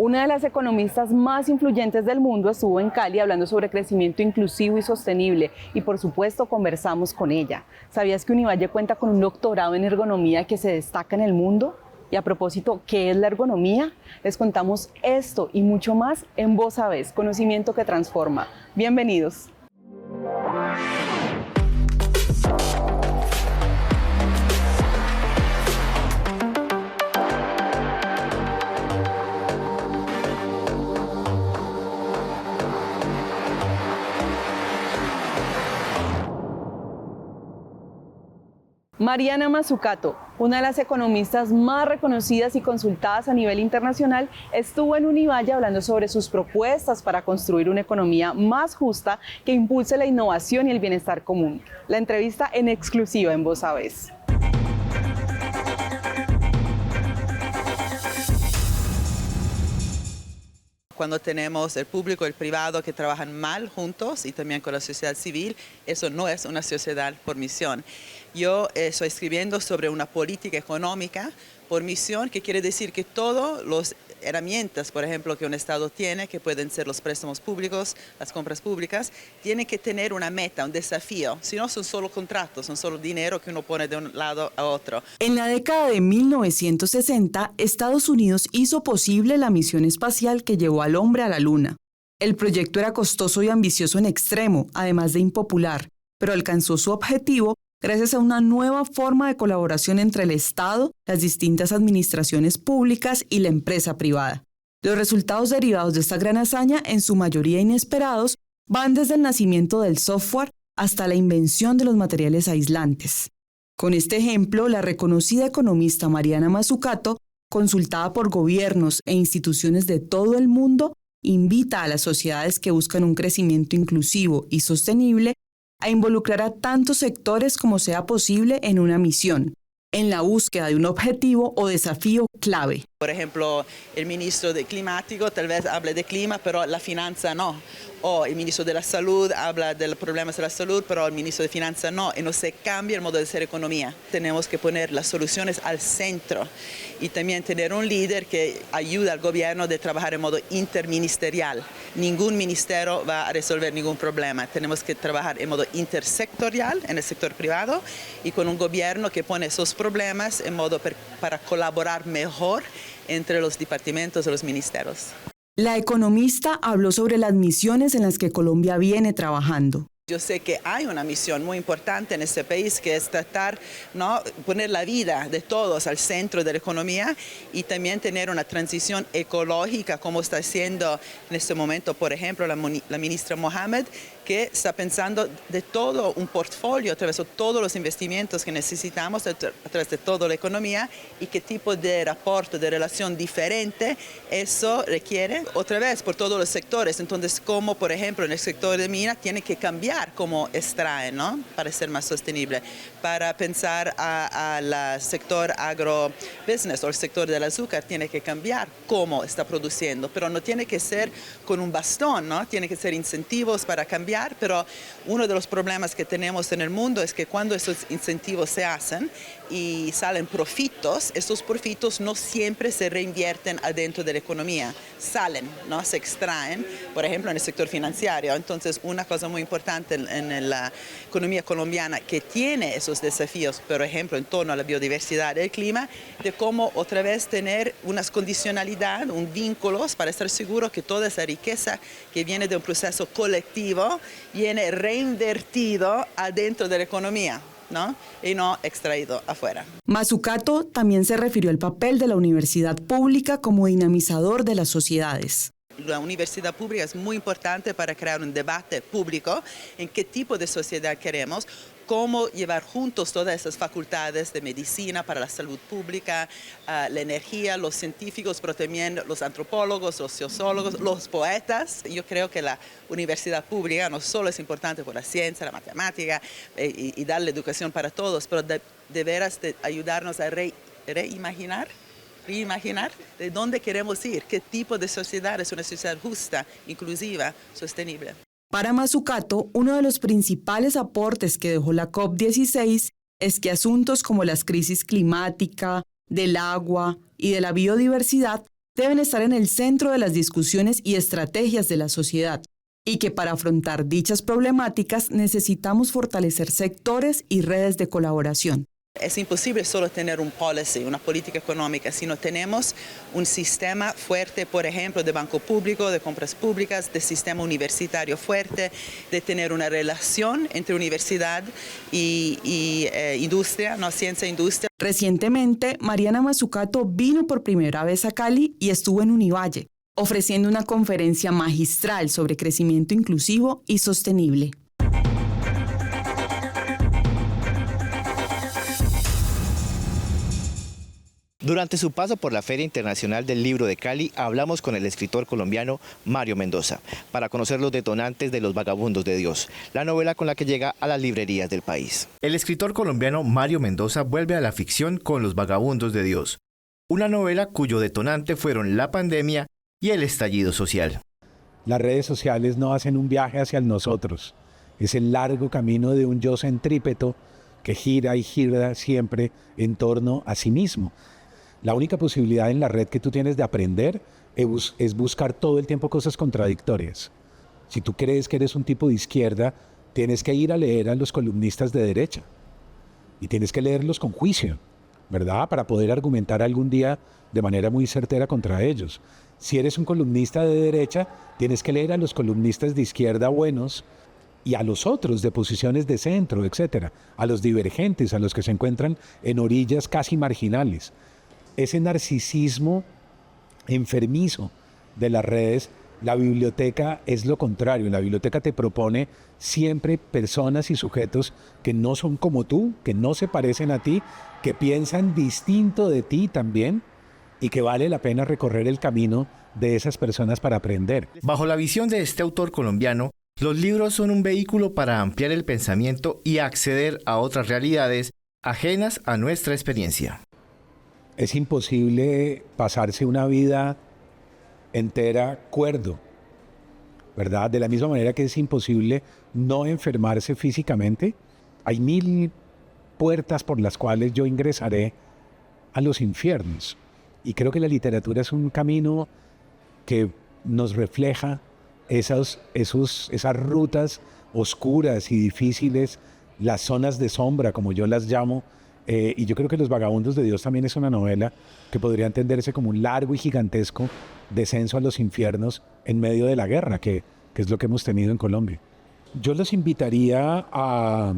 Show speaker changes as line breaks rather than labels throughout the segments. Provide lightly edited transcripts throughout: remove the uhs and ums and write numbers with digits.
Una de las economistas más influyentes del mundo estuvo en Cali hablando sobre crecimiento inclusivo y sostenible y por supuesto conversamos con ella. ¿Sabías que Univalle cuenta con un doctorado en ergonomía que se destaca en el mundo? Y a propósito, ¿qué es la ergonomía? Les contamos esto y mucho más en Vos Sabés, conocimiento que transforma. Bienvenidos. Mariana Mazzucato, una de las economistas más reconocidas y consultadas a nivel internacional, estuvo en Univalle hablando sobre sus propuestas para construir una economía más justa que impulse la innovación y el bienestar común. La entrevista en exclusiva en Vos Sabés.
Cuando tenemos el público y el privado que trabajan mal juntos y también con la sociedad civil, eso no es una sociedad por misión. Yo estoy escribiendo sobre una política económica por misión, que quiere decir que todas las herramientas, por ejemplo, que un Estado tiene, que pueden ser los préstamos públicos, las compras públicas, tienen que tener una meta, un desafío. Si no, son solo contratos, son solo dinero que uno pone de un lado a otro.
En la década de 1960, Estados Unidos hizo posible la misión espacial que llevó al hombre a la Luna. El proyecto era costoso y ambicioso en extremo, además de impopular, pero alcanzó su objetivo gracias a una nueva forma de colaboración entre el Estado, las distintas administraciones públicas y la empresa privada. Los resultados derivados de esta gran hazaña, en su mayoría inesperados, van desde el nacimiento del software hasta la invención de los materiales aislantes. Con este ejemplo, la reconocida economista Mariana Mazzucato, consultada por gobiernos e instituciones de todo el mundo, invita a las sociedades que buscan un crecimiento inclusivo y sostenible a involucrar a tantos sectores como sea posible en una misión, en la búsqueda de un objetivo o desafío clave.
Por ejemplo, el ministro de climático tal vez hable de clima, pero la finanza no. O el ministro de la salud habla de los problemas de la salud, pero el ministro de finanzas no. Y no se cambia el modo de hacer economía. Tenemos que poner las soluciones al centro y también tener un líder que ayude al gobierno a trabajar en modo interministerial. Ningún ministerio va a resolver ningún problema. Tenemos que trabajar en modo intersectorial en el sector privado y con un gobierno que pone esos problemas en modo para colaborar mejor entre los departamentos de los ministerios.
La economista habló sobre las misiones en las que Colombia viene trabajando.
Yo sé que hay una misión muy importante en este país que es tratar, ¿no?, poner la vida de todos al centro de la economía y también tener una transición ecológica como está haciendo en este momento, por ejemplo, la ministra Mohamed, que está pensando de todo un portfolio a través de todos los investimientos que necesitamos a través de toda la economía y qué tipo de rapport, de relación diferente eso requiere, otra vez por todos los sectores. Entonces, como por ejemplo en el sector de minas tiene que cambiar cómo extraen, ¿no?, para ser más sostenible. Para pensar al sector agrobusiness o el sector del azúcar, tiene que cambiar cómo está produciendo, pero no tiene que ser con un bastón, ¿no? Tiene que ser incentivos para cambiar. Pero uno de los problemas que tenemos en el mundo es que cuando esos incentivos se hacen y salen profitos, esos profitos no siempre se reinvierten adentro de la economía, salen, ¿no?, se extraen, por ejemplo, en el sector financiero. Entonces, una cosa muy importante en la economía colombiana que tiene esos desafíos, por ejemplo, en torno a la biodiversidad y el clima, de cómo otra vez tener unas condicionalidades, un vínculos para estar seguro que toda esa riqueza que viene de un proceso colectivo viene reinvertido adentro de la economía, ¿no?, y no extraído afuera.
Mazzucato también se refirió al papel de la universidad pública como dinamizador de las sociedades.
La universidad pública es muy importante para crear un debate público en qué tipo de sociedad queremos, cómo llevar juntos todas esas facultades de medicina para la salud pública, la energía, los científicos, pero también los antropólogos, los sociólogos, los poetas. Yo creo que la universidad pública no solo es importante por la ciencia, la matemática y darle educación para todos, pero de veras de ayudarnos a reimaginar de dónde queremos ir, qué tipo de sociedad es una sociedad justa, inclusiva, sostenible.
Para Mazzucato, uno de los principales aportes que dejó la COP16 es que asuntos como las crisis climática, del agua y de la biodiversidad deben estar en el centro de las discusiones y estrategias de la sociedad, y que para afrontar dichas problemáticas necesitamos fortalecer sectores y redes de colaboración.
Es imposible solo tener un policy, una política económica, si no tenemos un sistema fuerte, por ejemplo, de banco público, de compras públicas, de sistema universitario fuerte, de tener una relación entre universidad y industria, no ciencia e industria.
Recientemente, Mariana Mazzucato vino por primera vez a Cali y estuvo en Univalle, ofreciendo una conferencia magistral sobre crecimiento inclusivo y sostenible.
Durante su paso por la Feria Internacional del Libro de Cali, hablamos con el escritor colombiano Mario Mendoza para conocer los detonantes de Los Vagabundos de Dios, la novela con la que llega a las librerías del país. El escritor colombiano Mario Mendoza vuelve a la ficción con Los Vagabundos de Dios, una novela cuyo detonante fueron la pandemia y el estallido social.
Las redes sociales no hacen un viaje hacia el nosotros, es el largo camino de un yo centrípeto que gira y gira siempre en torno a sí mismo. La única posibilidad en la red que tú tienes de aprender es buscar todo el tiempo cosas contradictorias. Si tú crees que eres un tipo de izquierda, tienes que ir a leer a los columnistas de derecha y tienes que leerlos con juicio, ¿verdad? Para poder argumentar algún día de manera muy certera contra ellos. Si eres un columnista de derecha, tienes que leer a los columnistas de izquierda buenos y a los otros de posiciones de centro, etcétera, a los divergentes, a los que se encuentran en orillas casi marginales. Ese narcisismo enfermizo de las redes, la biblioteca es lo contrario. La biblioteca te propone siempre personas y sujetos que no son como tú, que no se parecen a ti, que piensan distinto de ti también y que vale la pena recorrer el camino de esas personas para aprender.
Bajo la visión de este autor colombiano, los libros son un vehículo para ampliar el pensamiento y acceder a otras realidades ajenas a nuestra experiencia.
Es imposible pasarse una vida entera cuerdo, ¿verdad? De la misma manera que es imposible no enfermarse físicamente, hay 1000 puertas por las cuales yo ingresaré a los infiernos. Y creo que la literatura es un camino que nos refleja esas rutas oscuras y difíciles, las zonas de sombra, como yo las llamo. Y yo creo que Los Vagabundos de Dios también es una novela que podría entenderse como un largo y gigantesco descenso a los infiernos en medio de la guerra, que es lo que hemos tenido en Colombia. Yo los invitaría a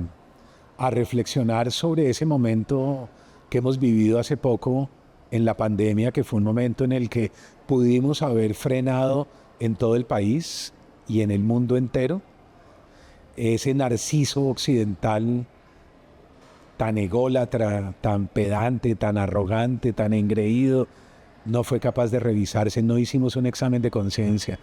reflexionar sobre ese momento que hemos vivido hace poco en la pandemia, que fue un momento en el que pudimos haber frenado en todo el país y en el mundo entero ese narciso occidental tan ególatra, tan pedante, tan arrogante, tan engreído, no fue capaz de revisarse, no hicimos un examen de conciencia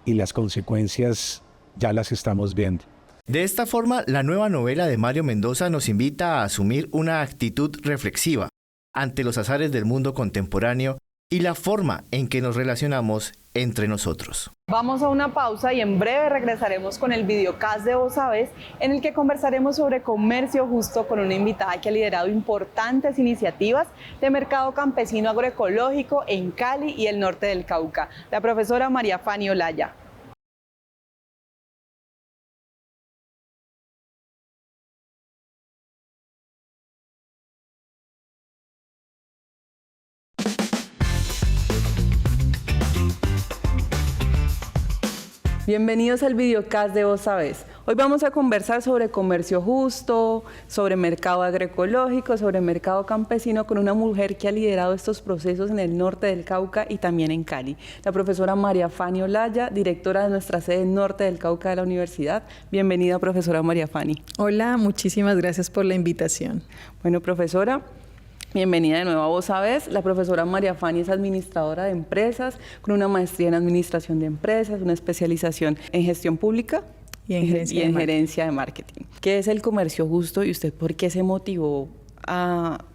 y las consecuencias ya las estamos viendo.
De esta forma, la nueva novela de Mario Mendoza nos invita a asumir una actitud reflexiva ante los azares del mundo contemporáneo y la forma en que nos relacionamos entre nosotros.
Vamos a una pausa y en breve regresaremos con el videocast de Vos Sabés, en el que conversaremos sobre comercio justo con una invitada que ha liderado importantes iniciativas de mercado campesino agroecológico en Cali y el norte del Cauca, la profesora María Fanny Olaya. Bienvenidos al videocast de Vos Sabés. Hoy vamos a conversar sobre comercio justo, sobre mercado agroecológico, sobre mercado campesino con una mujer que ha liderado estos procesos en el norte del Cauca y también en Cali. La profesora María Fanny Olaya, directora de nuestra sede norte del Cauca de la universidad. Bienvenida, profesora María Fanny.
Hola, muchísimas gracias por la invitación.
Bueno, profesora, bienvenida de nuevo a Vos Sabés. La profesora María Fanny es administradora de empresas, con una maestría en administración de empresas, una especialización en gestión pública y en gerencia de marketing. ¿Qué es el comercio justo y usted por qué se motivó a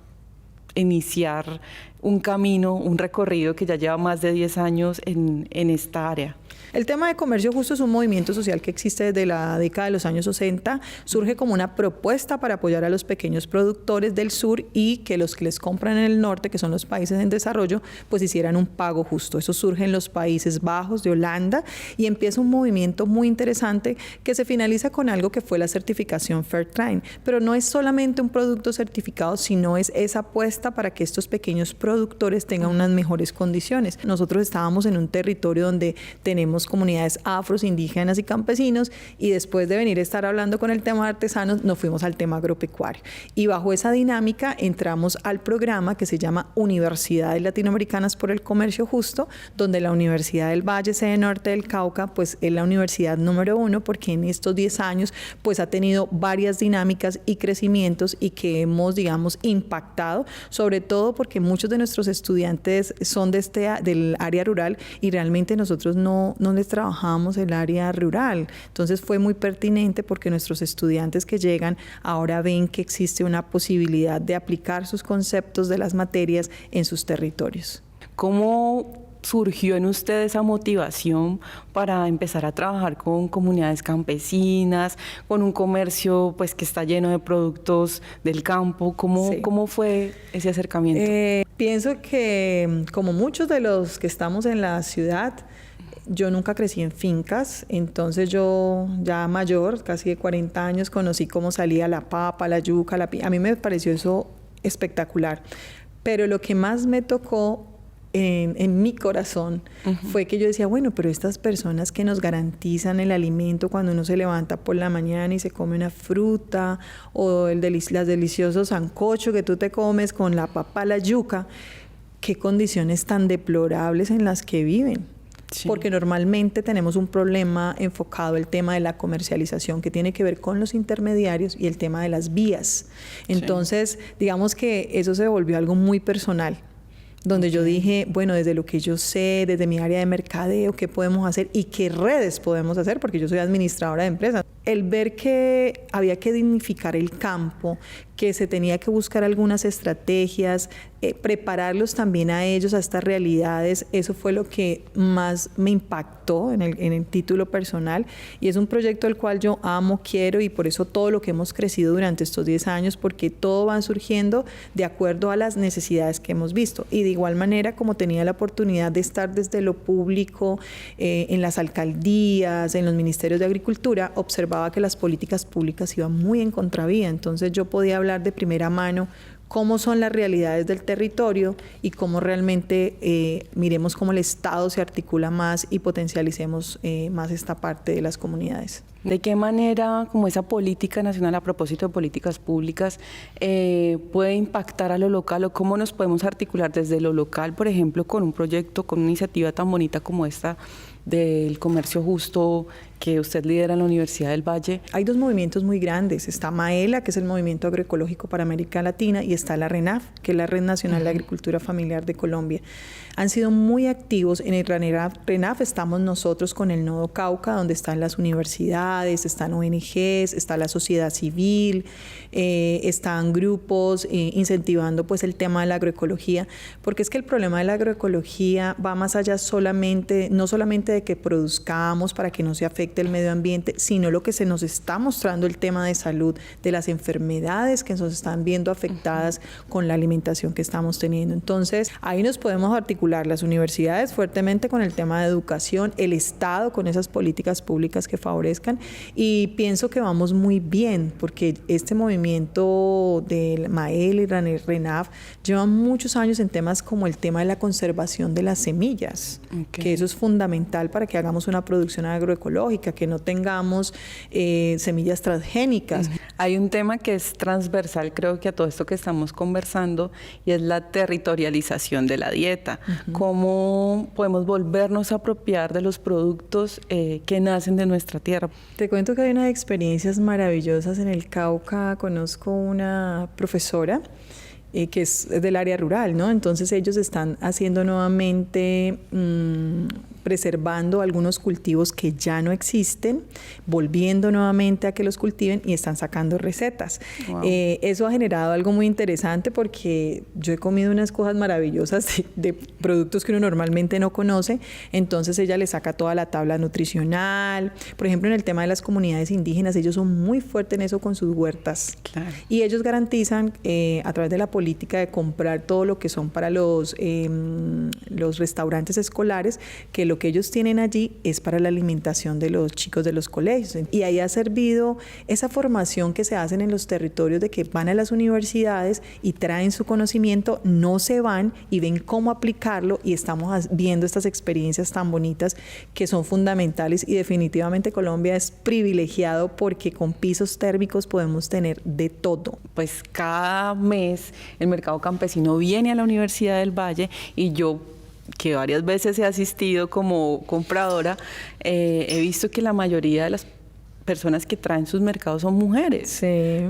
iniciar un camino, un recorrido que ya lleva más de 10 años en esta área.
El tema de comercio justo es un movimiento social que existe desde la década de los años 60. Surge como una propuesta para apoyar a los pequeños productores del sur y que los que les compran en el norte, que son los países en desarrollo, pues hicieran un pago justo. Eso surge en los Países Bajos de Holanda y empieza un movimiento muy interesante que se finaliza con algo que fue la certificación Fairtrade. Pero no es solamente un producto certificado, sino es esa apuesta para que estos pequeños productores tengan unas mejores condiciones. Nosotros estábamos en un territorio donde tenemos comunidades afros, indígenas y campesinos, y después de venir a estar hablando con el tema de artesanos, nos fuimos al tema agropecuario. Y bajo esa dinámica entramos al programa que se llama Universidades Latinoamericanas por el Comercio Justo, donde la Universidad del Valle, sede norte del Cauca, pues es la universidad número 1, porque en estos 10 años pues ha tenido varias dinámicas y crecimientos y que hemos, digamos, impactado, sobre todo porque muchos de nuestros estudiantes son del área rural y realmente nosotros no les trabajamos el área rural. Entonces fue muy pertinente porque nuestros estudiantes que llegan ahora ven que existe una posibilidad de aplicar sus conceptos de las materias en sus territorios.
¿Cómo surgió en usted esa motivación para empezar a trabajar con comunidades campesinas, con un comercio pues que está lleno de productos del campo? ¿Cómo fue ese acercamiento?
Pienso que como muchos de los que estamos en la ciudad, yo nunca crecí en fincas, entonces yo ya mayor, casi de 40 años, conocí cómo salía la papa, la yuca, a mí me pareció eso espectacular. Pero lo que más me tocó en mi corazón fue que yo decía, bueno, pero estas personas que nos garantizan el alimento cuando uno se levanta por la mañana y se come una fruta o las deliciosos sancocho que tú te comes con la papa, la yuca, qué condiciones tan deplorables en las que viven. Sí. Porque normalmente tenemos un problema enfocado el tema de la comercialización que tiene que ver con los intermediarios y el tema de las vías. Entonces, sí, digamos que eso se volvió algo muy personal, donde yo dije, bueno, desde lo que yo sé, desde mi área de mercadeo, ¿qué podemos hacer y qué redes podemos hacer? Porque yo soy administradora de empresas. El ver que había que dignificar el campo, que se tenía que buscar algunas estrategias, prepararlos también a ellos, a estas realidades, eso fue lo que más me impactó en el título personal. Y es un proyecto del cual yo amo, quiero, y por eso todo lo que hemos crecido durante estos 10 años, porque todo va surgiendo de acuerdo a las necesidades que hemos visto. Y de igual manera, como tenía la oportunidad de estar desde lo público, en las alcaldías, en los ministerios de Agricultura, observaba que las políticas públicas iban muy en contravía. Entonces yo podía hablar de primera mano cómo son las realidades del territorio y cómo realmente miremos cómo el Estado se articula más y potencialicemos más esta parte de las comunidades.
¿De qué manera como esa política nacional, a propósito de políticas públicas, puede impactar a lo local, o cómo nos podemos articular desde lo local, por ejemplo, con un proyecto, con una iniciativa tan bonita como esta del comercio justo que usted lidera en la Universidad del Valle?
Hay dos movimientos muy grandes. Está MAELA, que es el Movimiento Agroecológico para América Latina, y está la RENAF, que es la Red Nacional de Agricultura Familiar de Colombia. Han sido muy activos. En el RENAF estamos nosotros con el Nodo Cauca, donde están las universidades, están ONGs, está la sociedad civil, están grupos incentivando pues el tema de la agroecología, porque es que el problema de la agroecología va más allá no solamente de que produzcamos para que no se afecte el medio ambiente, sino lo que se nos está mostrando el tema de salud, de las enfermedades que nos están viendo afectadas con la alimentación que estamos teniendo. Entonces, ahí nos podemos articular las universidades fuertemente con el tema de educación, el Estado con esas políticas públicas que favorezcan, y pienso que vamos muy bien, porque este movimiento del MAEL y RENAF llevan muchos años en temas como el tema de la conservación de las semillas, que eso es fundamental para que hagamos una producción agroecológica, que no tengamos semillas transgénicas.
Hay un tema que es transversal, creo que a todo esto que estamos conversando, y es la territorialización de la dieta. ¿Cómo podemos volvernos a apropiar de los productos que nacen de nuestra tierra?
Te cuento que hay unas experiencias maravillosas en el Cauca. Conozco una profesora que es del área rural, ¿no? Entonces ellos están haciendo nuevamente preservando algunos cultivos que ya no existen, volviendo nuevamente a que los cultiven y están sacando recetas. Wow. Eso ha generado algo muy interesante porque yo he comido unas cosas maravillosas de productos que uno normalmente no conoce, entonces ella le saca toda la tabla nutricional. Por ejemplo, en el tema de las comunidades indígenas, ellos son muy fuertes en eso con sus huertas. Claro. Y ellos garantizan a través de la política de comprar todo lo que son para los restaurantes escolares, que lo que ellos tienen allí es para la alimentación de los chicos de los colegios. Y ahí ha servido esa formación que se hacen en los territorios de que van a las universidades y traen su conocimiento, no se van y ven cómo aplicarlo, y estamos viendo estas experiencias tan bonitas que son fundamentales, y definitivamente Colombia es privilegiado porque con pisos térmicos podemos tener de todo.
Pues cada mes el mercado campesino viene a la Universidad del Valle, y yo, que varias veces he asistido como compradora, he visto que la mayoría de las personas que traen sus mercados son mujeres.
Sí.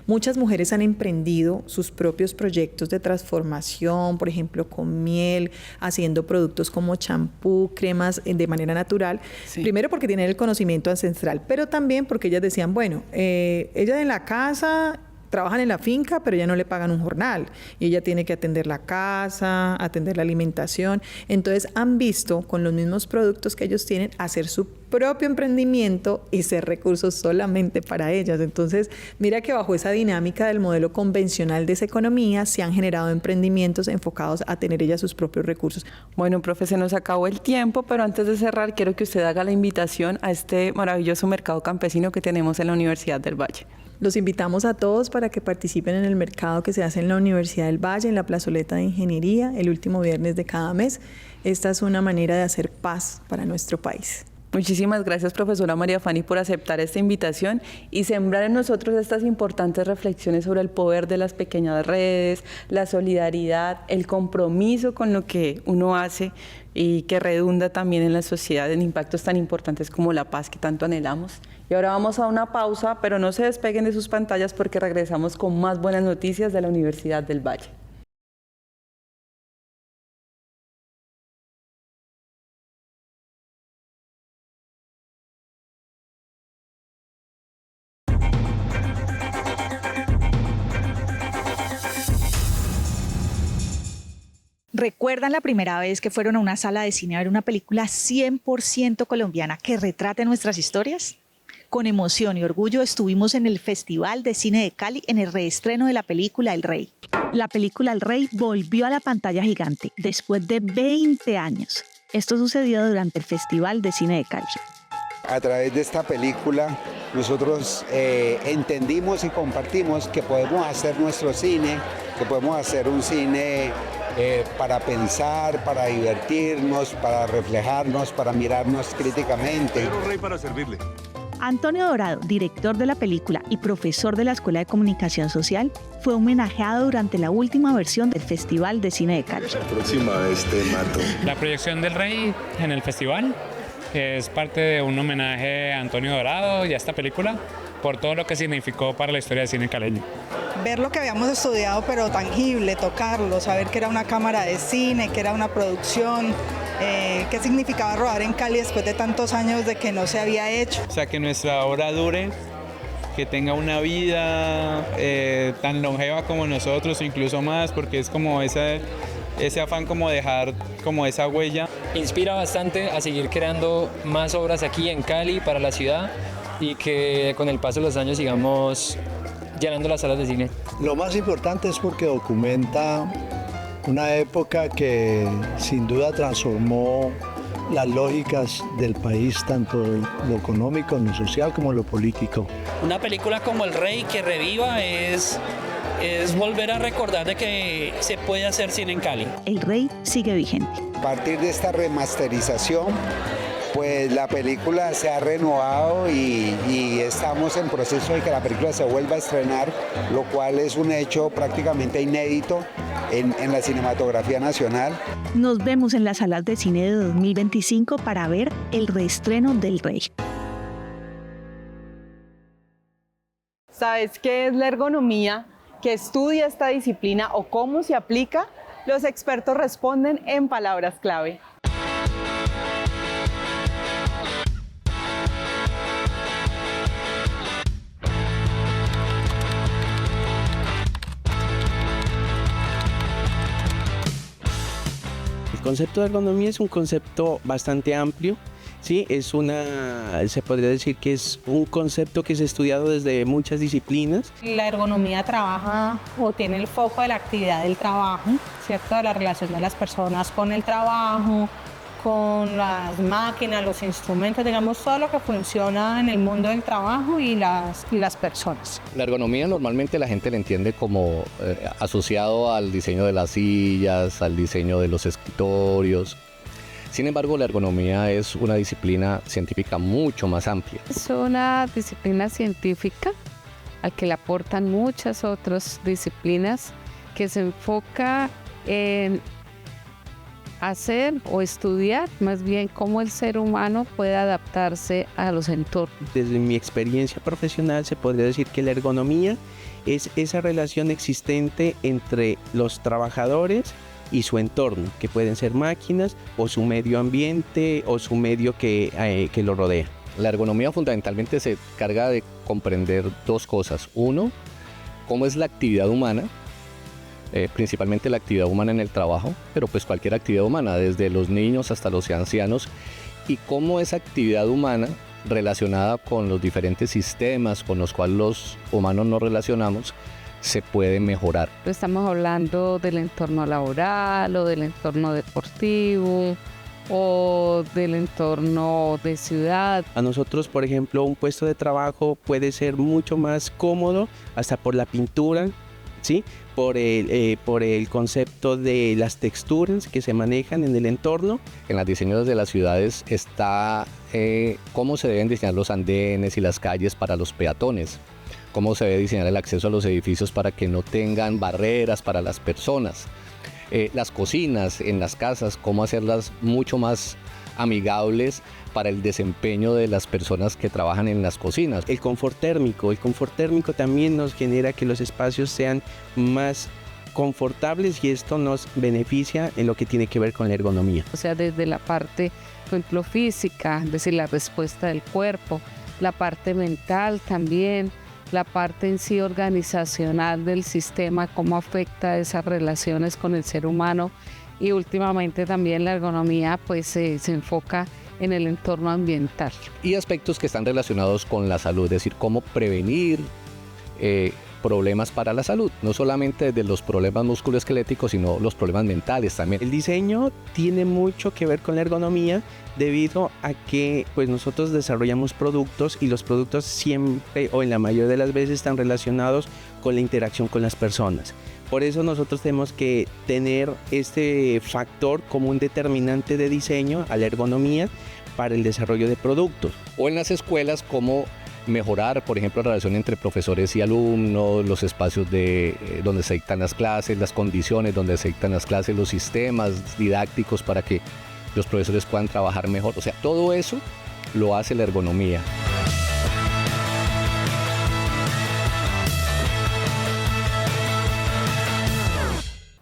Muchas mujeres han emprendido sus propios proyectos de transformación, por ejemplo, con miel, haciendo productos como champú, cremas de manera natural. Sí. Primero porque tienen el conocimiento ancestral, pero también porque ellas decían, bueno, ellas en la casa trabajan en la finca, pero ya no le pagan un jornal. Y ella tiene que atender la casa, atender la alimentación. Entonces han visto, con los mismos productos que ellos tienen, hacer su propio emprendimiento y ser recursos solamente para ellas. Entonces, mira que bajo esa dinámica del modelo convencional de esa economía, se han generado emprendimientos enfocados a tener ellas sus propios recursos.
Bueno, profe, se nos acabó el tiempo, pero antes de cerrar, quiero que usted haga la invitación a este maravilloso mercado campesino que tenemos en la Universidad del Valle.
Los invitamos a todos para que participen en el mercado que se hace en la Universidad del Valle, en la plazoleta de Ingeniería, el último viernes de cada mes. Esta es una manera de hacer paz para nuestro país.
Muchísimas gracias, profesora María Fanny, por aceptar esta invitación y sembrar en nosotros estas importantes reflexiones sobre el poder de las pequeñas redes, la solidaridad, el compromiso con lo que uno hace y que redunda también en la sociedad en impactos tan importantes como la paz que tanto anhelamos. Y ahora vamos a una pausa, pero no se despeguen de sus pantallas porque regresamos con más buenas noticias de la Universidad del Valle.
¿Recuerdan la primera vez que fueron a una sala de cine a ver una película 100% colombiana que retrate nuestras historias? Con emoción y orgullo estuvimos en el Festival de Cine de Cali en el reestreno de la película El Rey. La película El Rey volvió a la pantalla gigante después de 20 años. Esto sucedió durante el Festival de Cine de Cali.
A través de esta película nosotros entendimos y compartimos que podemos hacer nuestro cine, que podemos hacer un cine para pensar, para divertirnos, para reflejarnos, para mirarnos críticamente.
Pedro Rey para servirle.
Antonio Dorado, director de la película y profesor de la Escuela de Comunicación Social, fue homenajeado durante la última versión del Festival de Cine de Cali.
La próxima vez te mato.
La proyección del Rey en el festival es parte de un homenaje a Antonio Dorado y a esta película por todo lo que significó para la historia del cine caleño.
Ver lo que habíamos estudiado, pero tangible, tocarlo, saber que era una cámara de cine, que era una producción, qué significaba rodar en Cali después de tantos años de que no se había hecho.
O sea, que nuestra obra dure, que tenga una vida tan longeva como nosotros, o incluso más, porque es como ese afán como dejar como esa huella.
Inspira bastante a seguir creando más obras aquí en Cali para la ciudad y que con el paso de los años sigamos llenando las salas de cine.
Lo más importante es porque documenta una época que sin duda transformó las lógicas del país, tanto lo económico, lo social como lo político.
Una película como El Rey que reviva es volver a recordar de que se puede hacer cine en Cali.
El Rey sigue vigente.
A partir de esta remasterización, pues la película se ha renovado y estamos en proceso de que la película se vuelva a estrenar, lo cual es un hecho prácticamente inédito en la cinematografía nacional.
Nos vemos en las salas de cine de 2025 para ver el reestreno del Rey.
¿Sabes qué es la ergonomía? ¿Qué estudia esta disciplina o cómo se aplica? Los expertos responden en palabras clave.
concepto de ergonomía es un concepto bastante amplio. Sí, se podría decir que es un concepto que es estudiado desde muchas disciplinas.
La ergonomía trabaja o tiene el foco de la actividad del trabajo, ¿cierto? De la relación de las personas con el trabajo, con las máquinas, los instrumentos, digamos, todo lo que funciona en el mundo del trabajo y las personas.
La ergonomía normalmente la gente la entiende como asociado al diseño de las sillas, al diseño de los escritorios. Sin embargo, la ergonomía es una disciplina científica mucho más amplia.
Es una disciplina científica a que le aportan muchas otras disciplinas que se enfoca en hacer o estudiar más bien cómo el ser humano puede adaptarse a los entornos.
Desde mi experiencia profesional se podría decir que la ergonomía es esa relación existente entre los trabajadores y su entorno, que pueden ser máquinas o su medio ambiente o su medio que lo rodea.
La ergonomía fundamentalmente se encarga de comprender dos cosas. Uno, cómo es la actividad humana, principalmente la actividad humana en el trabajo, pero pues cualquier actividad humana, desde los niños hasta los ancianos, y cómo esa actividad humana relacionada con los diferentes sistemas con los cuales los humanos nos relacionamos, se puede mejorar.
Estamos hablando del entorno laboral o del entorno deportivo o del entorno de ciudad.
A nosotros, por ejemplo, un puesto de trabajo puede ser mucho más cómodo, hasta por la pintura, ¿sí? Por el concepto de las texturas que se manejan en el entorno.
En los diseños de las ciudades está cómo se deben diseñar los andenes y las calles para los peatones, cómo se debe diseñar el acceso a los edificios para que no tengan barreras para las personas. Las cocinas en las casas, cómo hacerlas mucho más amigables para el desempeño de las personas que trabajan en las cocinas.
El confort térmico también nos genera que los espacios sean más confortables y esto nos beneficia en lo que tiene que ver con la ergonomía.
O sea, desde la parte, por ejemplo, física, es decir, la respuesta del cuerpo, la parte mental también, la parte en sí organizacional del sistema, cómo afecta esas relaciones con el ser humano, y últimamente también la ergonomía pues se enfoca en el entorno ambiental.
Y aspectos que están relacionados con la salud, es decir, cómo prevenir problemas para la salud, no solamente de los problemas musculoesqueléticos, sino los problemas mentales también.
El diseño tiene mucho que ver con la ergonomía debido a que pues nosotros desarrollamos productos y los productos siempre o en la mayoría de las veces están relacionados con la interacción con las personas. Por eso nosotros tenemos que tener este factor como un determinante de diseño a la ergonomía para el desarrollo de productos.
O en las escuelas, cómo mejorar, por ejemplo, la relación entre profesores y alumnos, los espacios donde se dictan las clases, las condiciones donde se dictan las clases, los sistemas didácticos para que los profesores puedan trabajar mejor. O sea, todo eso lo hace la ergonomía.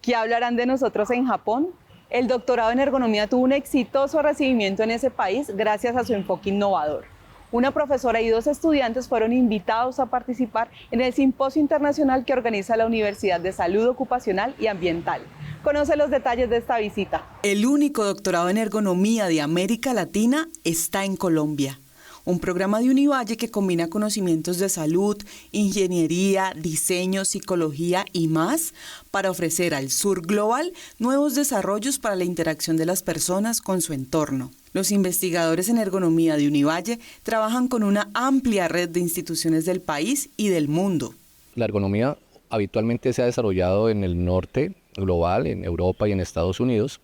¿Qué hablarán de nosotros en Japón? El doctorado en ergonomía tuvo un exitoso recibimiento en ese país gracias a su enfoque innovador. Una profesora y 2 estudiantes fueron invitados a participar en el simposio internacional que organiza la Universidad de Salud Ocupacional y Ambiental. Conoce los detalles de esta visita.
El único doctorado en ergonomía de América Latina está en Colombia. Un programa de Univalle que combina conocimientos de salud, ingeniería, diseño, psicología y más para ofrecer al sur global nuevos desarrollos para la interacción de las personas con su entorno. Los investigadores en ergonomía de Univalle trabajan con una amplia red de instituciones del país y del mundo.
La ergonomía habitualmente se ha desarrollado en el norte global, en Europa y en Estados Unidos.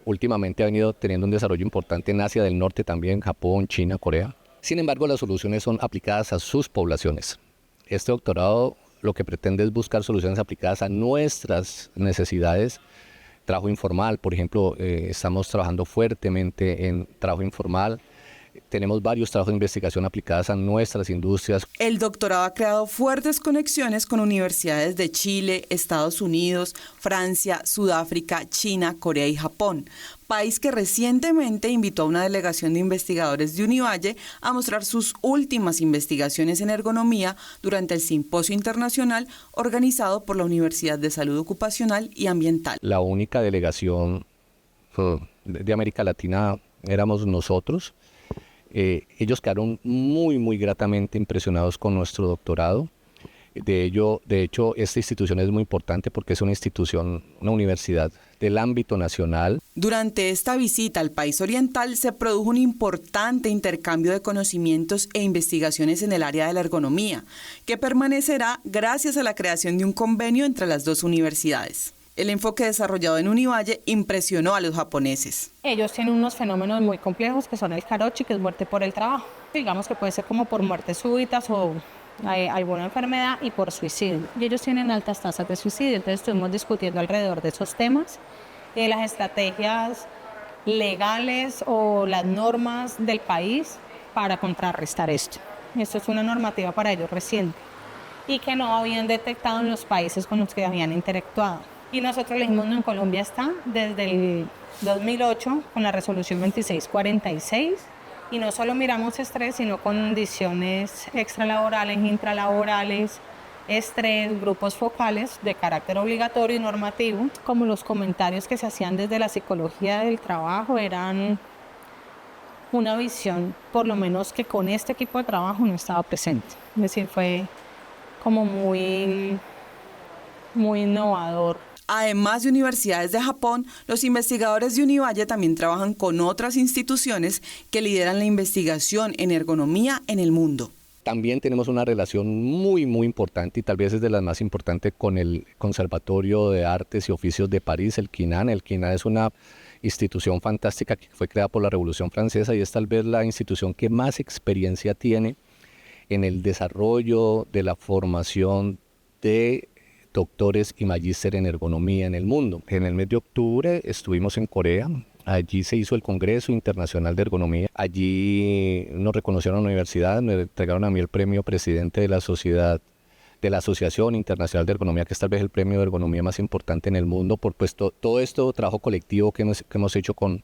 Últimamente ha venido teniendo un desarrollo importante en Asia del Norte también, Japón, China, Corea. Sin embargo, las soluciones son aplicadas a sus poblaciones. Este doctorado lo que pretende es buscar soluciones aplicadas a nuestras necesidades. Trabajo informal, por ejemplo, estamos trabajando fuertemente en trabajo informal. Tenemos varios trabajos de investigación aplicados a nuestras industrias.
El doctorado ha creado fuertes conexiones con universidades de Chile, Estados Unidos, Francia, Sudáfrica, China, Corea y Japón, país que recientemente invitó a una delegación de investigadores de Univalle a mostrar sus últimas investigaciones en ergonomía durante el simposio internacional organizado por la Universidad de Salud Ocupacional y Ambiental.
La única delegación de América Latina éramos nosotros. Ellos quedaron muy gratamente impresionados con nuestro doctorado. De hecho, esta institución es muy importante porque es una institución, una universidad del ámbito nacional.
Durante esta visita al país oriental se produjo un importante intercambio de conocimientos e investigaciones en el área de la ergonomía, que permanecerá gracias a la creación de un convenio entre las dos universidades. El enfoque desarrollado en Univalle impresionó a los japoneses.
Ellos tienen unos fenómenos muy complejos que son el karoshi, que es muerte por el trabajo. Digamos que puede ser como por muertes súbitas o alguna enfermedad, y por suicidio. Y ellos tienen altas tasas de suicidio, entonces estuvimos discutiendo alrededor de esos temas, de las estrategias legales o las normas del país para contrarrestar esto. Esto es una normativa para ellos reciente y que no habían detectado en los países con los que habían interactuado. Y nosotros le dijimos, no, en Colombia está desde el 2008 con la resolución 2646, y no solo miramos estrés, sino condiciones extralaborales, intralaborales, estrés, grupos focales de carácter obligatorio y normativo, como los comentarios que se hacían desde la psicología del trabajo eran una visión, por lo menos que con este equipo de trabajo no estaba presente. Es decir, fue como muy innovador.
Además de universidades de Japón, los investigadores de Univalle también trabajan con otras instituciones que lideran la investigación en ergonomía en el mundo.
También tenemos una relación muy importante, y tal vez es de las más importantes, con el Conservatorio de Artes y Oficios de París, el CINAN. El CINAN es una institución fantástica que fue creada por la Revolución Francesa y es tal vez la institución que más experiencia tiene en el desarrollo de la formación de doctores y magíster en ergonomía en el mundo. En el mes de octubre estuvimos en Corea. Allí se hizo el Congreso Internacional de Ergonomía. Allí nos reconocieron a la universidad, me entregaron a mí el premio presidente de la sociedad, de la Asociación Internacional de Ergonomía, que es tal vez el premio de ergonomía más importante en el mundo, por pues, todo esto trabajo colectivo que hemos hecho con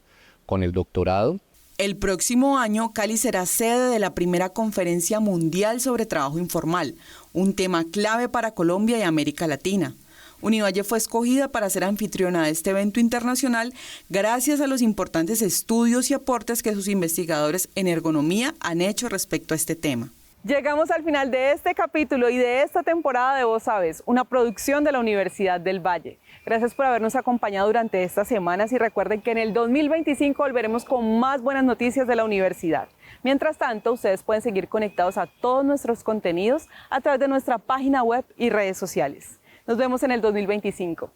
el doctorado.
El próximo año, Cali será sede de la primera conferencia mundial sobre trabajo informal, un tema clave para Colombia y América Latina. Univalle fue escogida para ser anfitriona de este evento internacional gracias a los importantes estudios y aportes que sus investigadores en ergonomía han hecho respecto a este tema.
Llegamos al final de este capítulo y de esta temporada de Vos Sabes, una producción de la Universidad del Valle. Gracias por habernos acompañado durante estas semanas y recuerden que en el 2025 volveremos con más buenas noticias de la universidad. Mientras tanto, ustedes pueden seguir conectados a todos nuestros contenidos a través de nuestra página web y redes sociales. Nos vemos en el 2025.